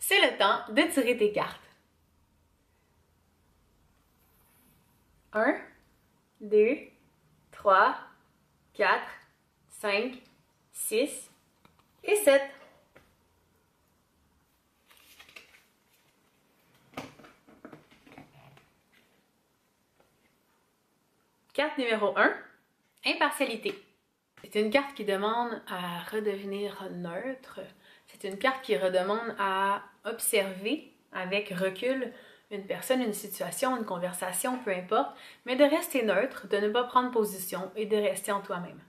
C'est le temps de tirer tes cartes. 1, 2, 3, 4, 5, 6 et 7. Carte numéro 1, impartialité. C'est une carte qui demande à redevenir neutre. C'est une carte qui redemande à observer avec recul une personne, une situation, une conversation, peu importe, mais de rester neutre, de ne pas prendre position et de rester en toi-même.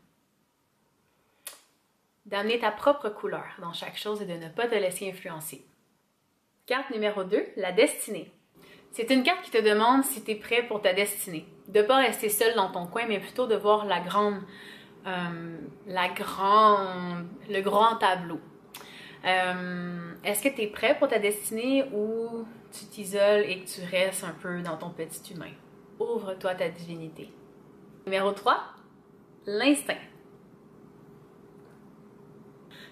D'amener ta propre couleur dans chaque chose et de ne pas te laisser influencer. Carte numéro 2, la destinée. C'est une carte qui te demande si tu es prêt pour ta destinée. De ne pas rester seul dans ton coin, mais plutôt de voir le grand tableau. Est-ce que tu es prêt pour ta destinée ou tu t'isoles et que tu restes un peu dans ton petit humain? Ouvre-toi ta divinité. Numéro 3, l'instinct.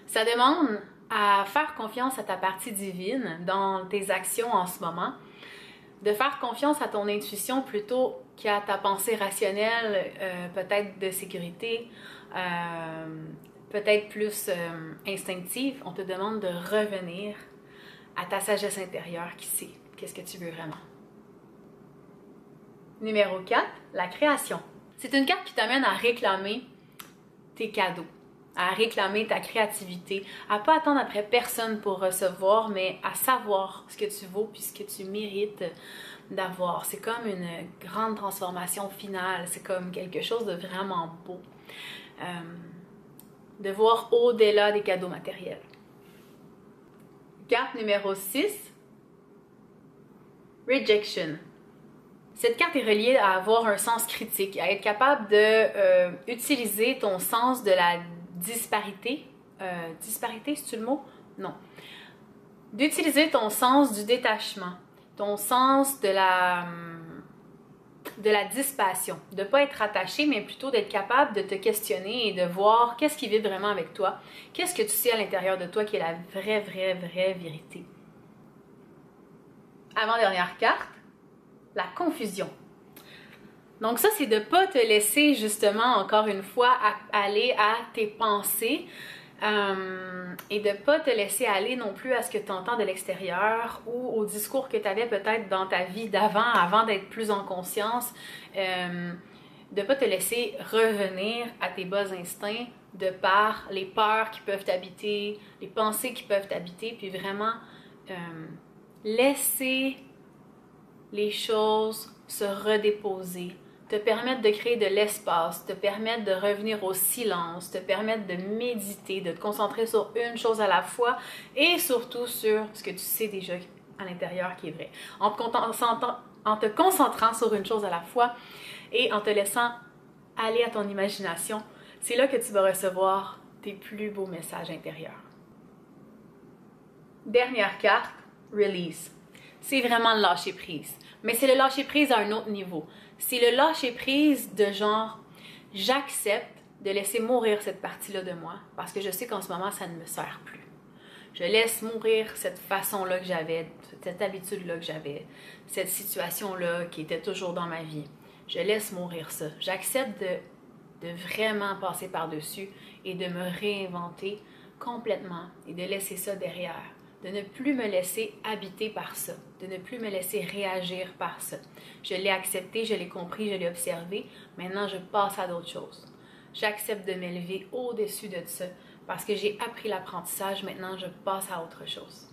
Ça demande à faire confiance à ta partie divine dans tes actions en ce moment, de faire confiance à ton intuition plutôt qu'à ta pensée rationnelle, peut-être de sécurité, peut-être plus instinctive. On te demande de revenir à ta sagesse intérieure qui sait qu'est-ce que tu veux vraiment. Numéro 4, la création. C'est une carte qui t'amène à réclamer tes cadeaux, à réclamer ta créativité, à pas attendre après personne pour recevoir, mais à savoir ce que tu vaux puis ce que tu mérites d'avoir. C'est comme une grande transformation finale, c'est comme quelque chose de vraiment beau. De voir au-delà des cadeaux matériels. Carte numéro 6, Rejection. Cette carte est reliée à avoir un sens critique, à être capable de utiliser ton sens de la disparité. Disparité, c'est-tu le mot? Non. D'utiliser ton sens du détachement, ton sens de la dispassion, de ne pas être attaché, mais plutôt d'être capable de te questionner et de voir qu'est-ce qui vibre vraiment avec toi, qu'est-ce que tu sais à l'intérieur de toi qui est la vraie vérité. Avant-dernière carte, la confusion. Donc ça, c'est de ne pas te laisser justement, encore une fois, aller à tes pensées et de ne pas te laisser aller non plus à ce que tu entends de l'extérieur ou au discours que tu avais peut-être dans ta vie d'avant, avant d'être plus en conscience, de ne pas te laisser revenir à tes bas instincts de par les peurs qui peuvent t'habiter, les pensées qui peuvent t'habiter, puis vraiment laisser les choses se redéposer, te permettre de créer de l'espace, te permettre de revenir au silence, te permettre de méditer, de te concentrer sur une chose à la fois et surtout sur ce que tu sais déjà à l'intérieur qui est vrai. En te concentrant sur une chose à la fois et en te laissant aller à ton imagination, c'est là que tu vas recevoir tes plus beaux messages intérieurs. Dernière carte, Release. C'est vraiment le lâcher prise. Mais c'est le lâcher prise à un autre niveau. C'est le lâcher prise de genre, j'accepte de laisser mourir cette partie-là de moi parce que je sais qu'en ce moment, ça ne me sert plus. Je laisse mourir cette façon-là que j'avais, cette habitude-là que j'avais, cette situation-là qui était toujours dans ma vie. Je laisse mourir ça. J'accepte de vraiment passer par-dessus et de me réinventer complètement et de laisser ça derrière. De ne plus me laisser habiter par ça, de ne plus me laisser réagir par ça. Je l'ai accepté, je l'ai compris, je l'ai observé. Maintenant, je passe à d'autres choses. J'accepte de m'élever au-dessus de ça parce que j'ai appris l'apprentissage. Maintenant, je passe à autre chose.